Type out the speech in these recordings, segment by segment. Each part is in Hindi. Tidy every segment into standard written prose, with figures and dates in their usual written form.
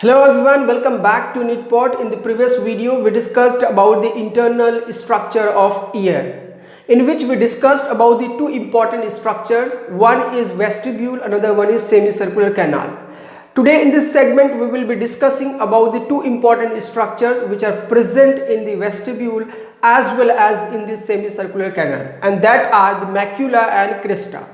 Hello everyone, welcome back to NITPOD. In the previous video, we discussed about the internal structure of ear, in which we discussed about the two important structures. One is vestibule, another one is semicircular canal. Today in this segment, we will be discussing about the two important structures which are present in the vestibule as well as in the semicircular canal, and that are the macula and crista.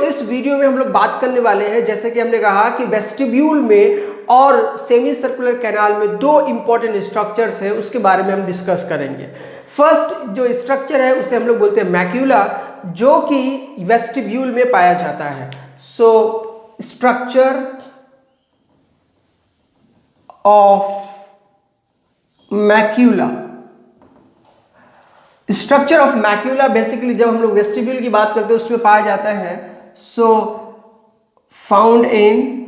इस वीडियो में हम लोग बात करने वाले हैं, जैसे कि हमने कहा कि वेस्टिब्यूल में और सेमी सर्कुलर कैनाल में दो इंपॉर्टेंट स्ट्रक्चर्स हैं, उसके बारे में हम डिस्कस करेंगे। फर्स्ट जो स्ट्रक्चर है उसे हम लोग बोलते हैं मैक्यूला, जो कि वेस्टिब्यूल में पाया जाता है। Structure of macula, structure of macula basically जब हम लोग वेस्टिब्यूल की बात करते हैं उसमें पाया जाता है। Found in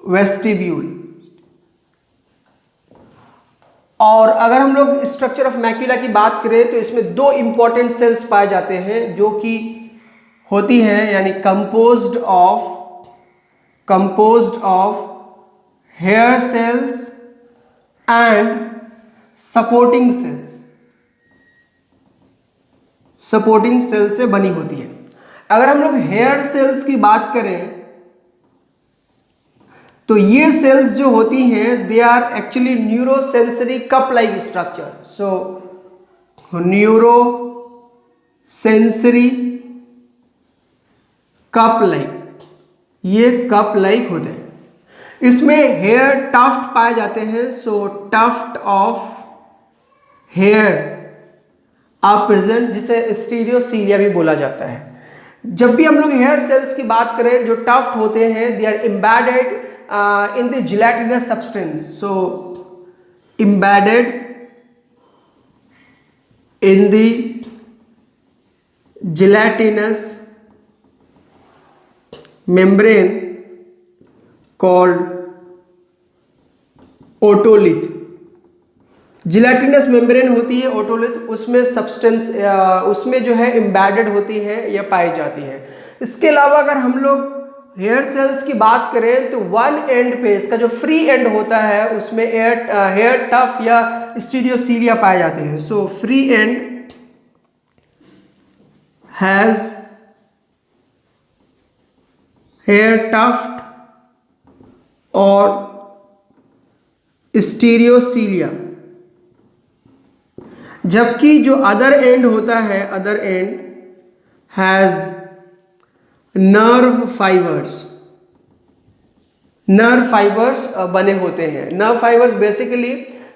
vestibule. और अगर हम लोग स्ट्रक्चर ऑफ मैक्यूला की बात करें तो इसमें दो इंपॉर्टेंट सेल्स पाए जाते हैं जो कि होती हैं, यानी composed of hair cells and supporting cells से बनी होती है। अगर हम लोग हेयर सेल्स की बात करें तो ये सेल्स जो होती हैं they are actually neurosensory cup like structure. Neurosensory cup like, ये कप लाइक होते हैं। इसमें हेयर टफ्ट पाए जाते हैं। Tuft of hair are present, जिसे स्टीरियोसीलिया भी बोला जाता है। जब भी हम लोग हेयर सेल्स की बात करें जो टफ्ट होते हैं, they are embedded in the gelatinous substance. Embedded in the gelatinous membrane called otolith. Gelatinous membrane होती है ओटोलिथ, उसमें सब्सटेंस उसमें जो है एम्बेडेड होती है या पाई जाती है। इसके अलावा अगर हम लोग हेयर सेल्स की बात करें तो वन एंड पे इसका जो फ्री एंड होता है उसमें हेयर टफ या स्टीरियोसीलिया पाए जाते हैं। Free end has hair tuft और स्टीरियोसीलिया, जबकि जो अदर एंड होता है, other end has nerve fibres बने होते हैं। नर्व फाइबर्स बेसिकली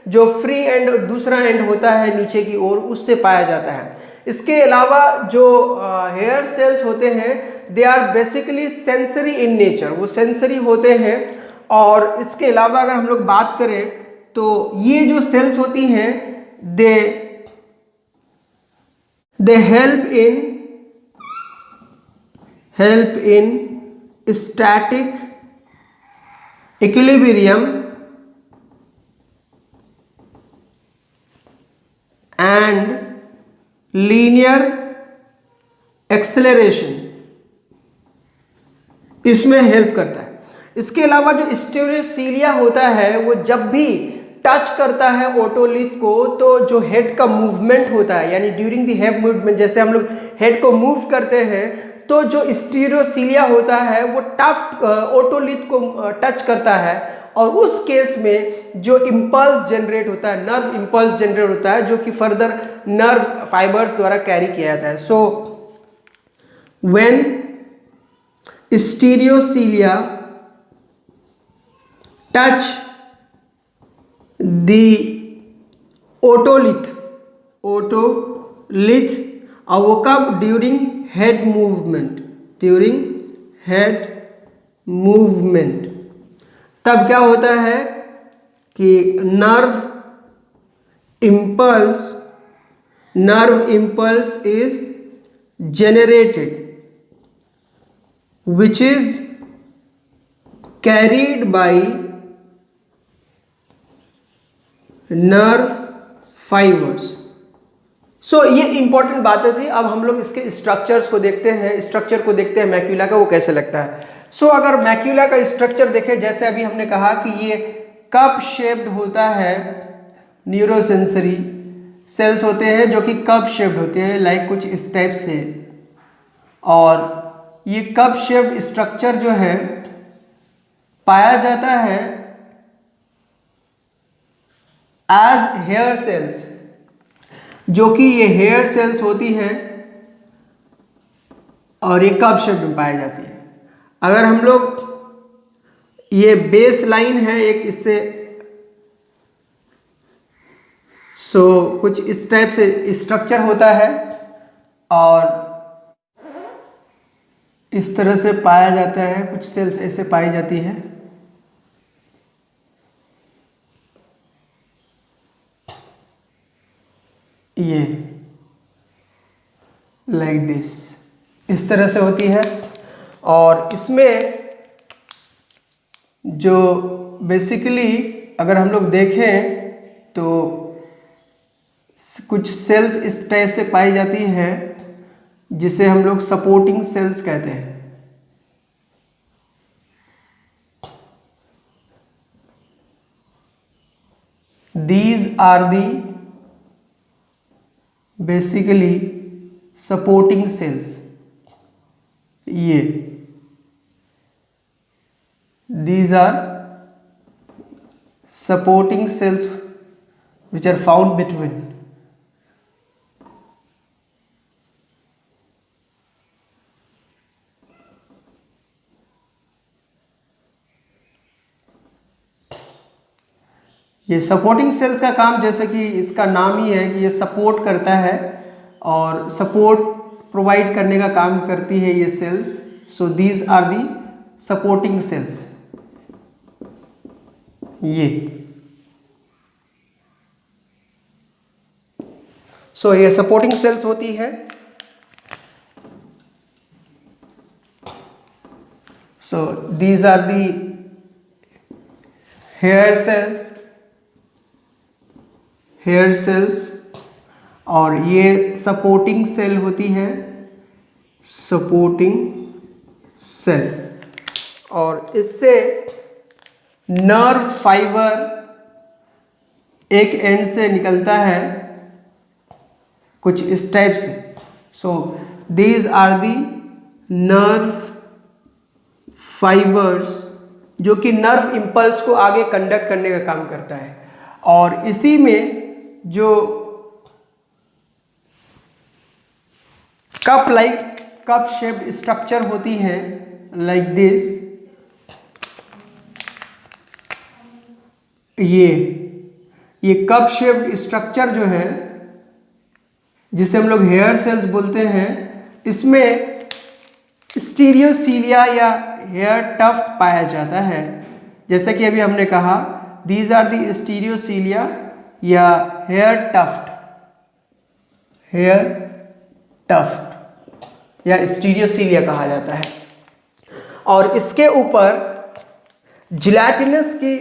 जो फ्री एंड दूसरा एंड होता है नीचे की ओर, उससे पाया जाता है। इसके अलावा जो हेयर सेल्स होते हैं they are basically sensory in nature, वो सेंसरी होते हैं। और इसके अलावा अगर हम लोग बात करें तो ये जो सेल्स होती हैं दे help in static equilibrium and linear acceleration, इसमें हेल्प करता है। इसके अलावा जो स्टीरियोसीलिया होता है वो जब भी टच करता है ओटोलिथ को तो जो हेड का मूवमेंट होता है, यानी ड्यूरिंग द हेड मूवमेंट, जैसे हम लोग हेड को मूव करते हैं तो जो स्टीरियोसीलिया होता है वो टफ्ट ओटोलिथ को टच करता है, और उस केस में जो इंपल्स जनरेट होता है, नर्व इंपल्स जनरेट होता है, जो कि फर्दर नर्व फाइबर्स द्वारा कैरी किया जाता है। When stereocilia touch the otolith woke up during head movement, तब क्या होता है कि nerve impulse is generated which is carried by nerve fibers, ये इंपॉर्टेंट बातें थी। अब हम लोग इसके स्ट्रक्चर्स को देखते हैं, स्ट्रक्चर को देखते हैं मैक्यूला का, वो कैसे लगता है। अगर मैक्यूला का स्ट्रक्चर देखें, जैसे अभी हमने कहा कि ये कप शेप्ड होता है, न्यूरोसेंसरी सेल्स होते हैं जो कि कप शेप्ड होते हैं, लाइक कुछ इस टाइप से। और ये कप शेप्ड स्ट्रक्चर जो है पाया जाता है एज हेयर सेल्स, जो कि ये हेयर सेल्स होती हैं और ये कप शेप में पाई जाती है। अगर हम लोग ये बेस लाइन है एक इससे, कुछ इस टाइप से स्ट्रक्चर होता है और इस तरह से पाया जाता है, कुछ सेल्स ऐसे पाई जाती है। ये लाइक दिस, इस तरह से होती है। और इसमें जो बेसिकली अगर हम लोग देखें तो कुछ सेल्स इस टाइप से पाई जाती हैं जिसे हम लोग सपोर्टिंग सेल्स कहते हैं। These are the basically supporting cells. These are supporting cells which are found between. ये सपोर्टिंग सेल्स का काम, जैसे कि इसका नाम ही है कि ये सपोर्ट करता है और सपोर्ट प्रोवाइड करने का काम करती है ये cells. So these are the supporting cells. ये सपोर्टिंग सेल्स होती है। These are the hair cells और ये सपोर्टिंग सेल होती है, सपोर्टिंग सेल। और इससे नर्व फाइबर एक एंड से निकलता है कुछ इस टाइप से। These are the nerve fibres जो कि नर्व इंपल्स को आगे कंडक्ट करने का काम करता है। और इसी में जो कप शेप्ड स्ट्रक्चर होती है लाइक दिस, ये कप शेप्ड स्ट्रक्चर जो है जिसे हम लोग हेयर सेल्स बोलते हैं, इसमें स्टीरियोसीलिया या हेयर टफ्ट पाया जाता है। जैसे कि अभी हमने कहा दीज आर दी स्टीरियोसीलिया या हेयर टफ्ट या स्टीरियोसीलिया कहा जाता है। और इसके ऊपर जिलेटिनस की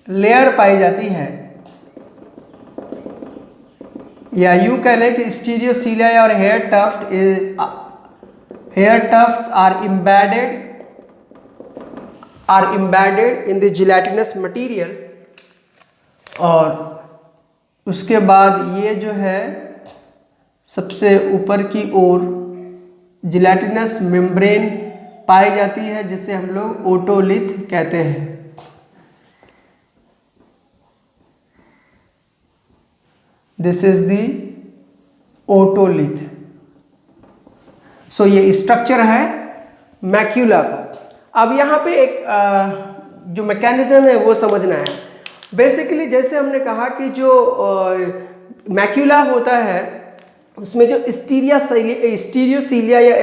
लेयर पाई जाती है, या यूं कह लें कि स्टीरियोसीलिया और hair tufts are embedded in the gelatinous material। और उसके बाद ये जो है सबसे ऊपर की ओर जिलेटिनस मेम्ब्रेन पाई जाती है जिसे हम लोग ओटोलिथ कहते हैं। This is the otolith. ये स्ट्रक्चर है मैक्यूला का। अब यहाँ पे एक जो मैकेनिज्म है वो समझना है। बेसिकली जैसे हमने कहा कि जो मैक्यूला होता है उसमें जो स्टीरियोसीलिया या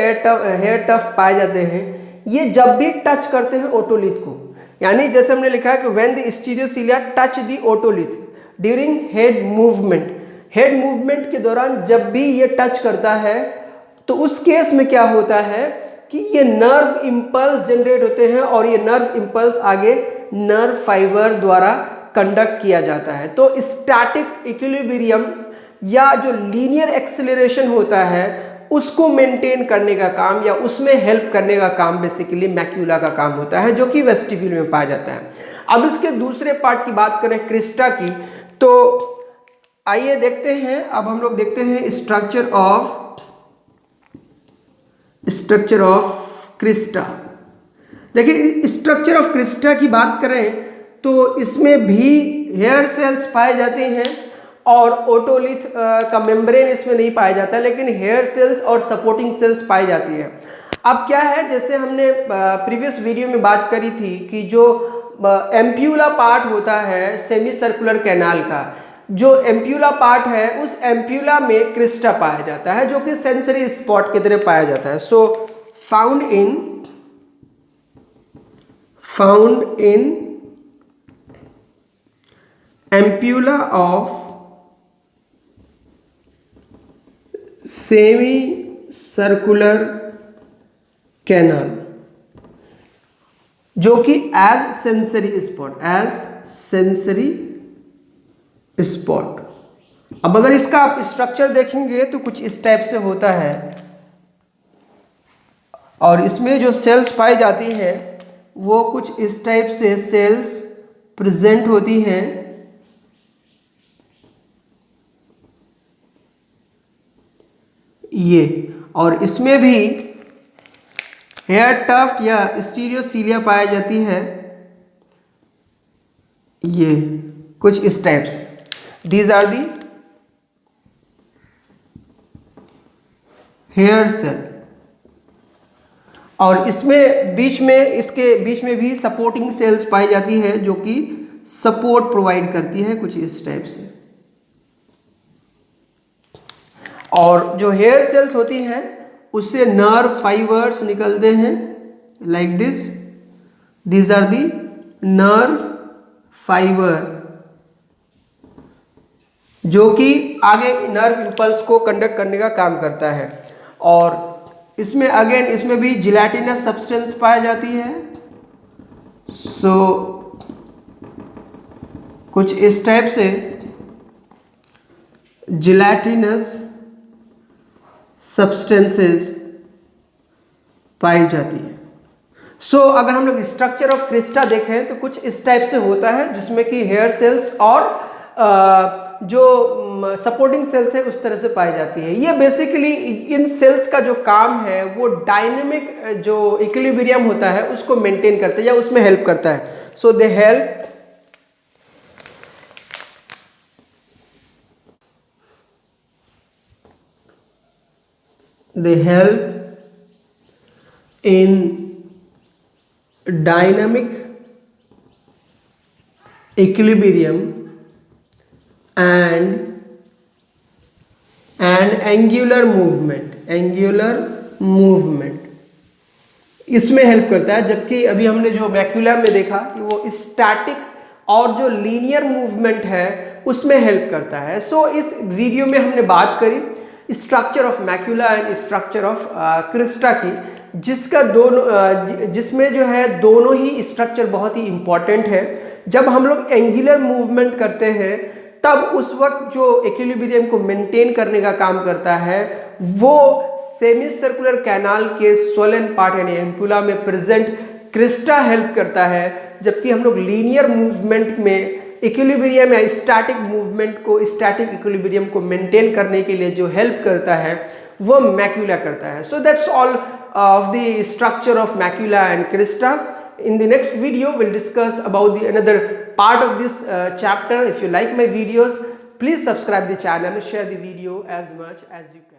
हेयर टफ्ट पाए जाते हैं, ये जब भी टच करते हैं ओटोलिथ को, यानी जैसे हमने लिखा है कि when the stereocilia touch the otolith during head movement के दौरान जब भी ये टच करता है तो उस केस में क्या होता है कि ये नर्व इंपल्स जनरेट होते हैं और ये नर्व इंपल्स आगे नर्व फाइबर द्वारा कंडक्ट किया जाता है। तो स्टैटिक इक्विलिब्रियम या जो लीनियर एक्सेलरेशन होता है उसको मेंटेन करने का काम या उसमें हेल्प करने का काम बेसिकली मैक्यूला का काम होता है, जो कि वेस्टिब्यूल में पाया जाता है। अब इसके दूसरे पार्ट की बात करें क्रिस्टा की, तो आइए देखते हैं। अब हम लोग देखते हैं स्ट्रक्चर ऑफ क्रिस्टा। देखिए स्ट्रक्चर ऑफ क्रिस्टा की बात करें तो इसमें भी हेयर सेल्स पाए जाते हैं और ओटोलिथ का मेम्ब्रेन इसमें नहीं पाया जाता, लेकिन हेयर सेल्स और सपोर्टिंग सेल्स पाई जाती है। अब क्या है, जैसे हमने प्रीवियस वीडियो में बात करी थी कि जो एम्प्यूला पार्ट होता है सेमी सर्कुलर कैनाल का, जो एम्प्यूला पार्ट है उस एम्प्यूला में क्रिस्टा पाया जाता है, जो कि सेंसरी स्पॉट की तरह पाया जाता है। So found in ampulla of semi circular canal, जो कि एज सेंसरी स्पॉट। अब अगर इसका आप स्ट्रक्चर देखेंगे तो कुछ इस टाइप से होता है, और इसमें जो सेल्स पाई जाती हैं वो कुछ इस टाइप से सेल्स प्रेजेंट होती हैं। ये, और इसमें भी हेयर टफ्ट या स्टीरियोसीलिया पाई जाती है, ये कुछ इस टाइप से। These are the hair cell, और इसमें इसके बीच में भी सपोर्टिंग सेल्स पाई जाती है, जो कि सपोर्ट प्रोवाइड करती है कुछ इस टाइप से। और जो हेयर सेल्स होती हैं उससे नर्व फाइबर्स निकलते हैं like this. These are the nerve fibre, जो कि आगे नर्व इंपल्स को कंडक्ट करने का काम करता है। और इसमें अगेन इसमें भी जिलेटिनस सब्सटेंस पाई जाती है। सो कुछ इस टाइप से जिलेटिनस सब्सटेंसेस पाई जाती है। सो अगर हम लोग स्ट्रक्चर ऑफ क्रिस्टा देखें तो कुछ इस टाइप से होता है, जिसमें कि हेयर सेल्स और जो सपोर्टिंग सेल्स है उस तरह से पाई जाती है। ये बेसिकली इन सेल्स का जो काम है वो डायनेमिक जो इक्विलिब्रियम होता है उसको मेंटेन करते हैं या उसमें हेल्प करता है। सो दे help in dynamic equilibrium and angular movement इसमें हेल्प करता है। जबकि अभी हमने जो मैक्यूला में देखा कि वो स्टैटिक और जो लीनियर मूवमेंट है उसमें हेल्प करता है। सो इस वीडियो में हमने बात करी structure of macula and structure of Crysta की, जिसमें जो है दोनों ही स्ट्रक्चर बहुत ही इंपॉर्टेंट है। जब हम लोग एंगुलर मूवमेंट करते हैं तब उस वक्त जो इक्विलिब्रियम को मेंटेन करने का काम करता है वो सेमी सर्कुलर कैनाल के स्वोलन पार्ट यानी एम्पुला में प्रेजेंट क्रिस्टा हेल्प करता है। जबकि हम लोग लीनियर मूवमेंट में इक्विलिब्रियम या स्टैटिक मूवमेंट को, स्टैटिक इक्विलिब्रियम को मेंटेन करने के लिए जो हेल्प करता है वो मैक्यूला करता है। So that's all of the structure of macula and Crysta. In the next video we'll discuss about the another part of this chapter. If you like my videos, please subscribe the channel, share the video as much as you can.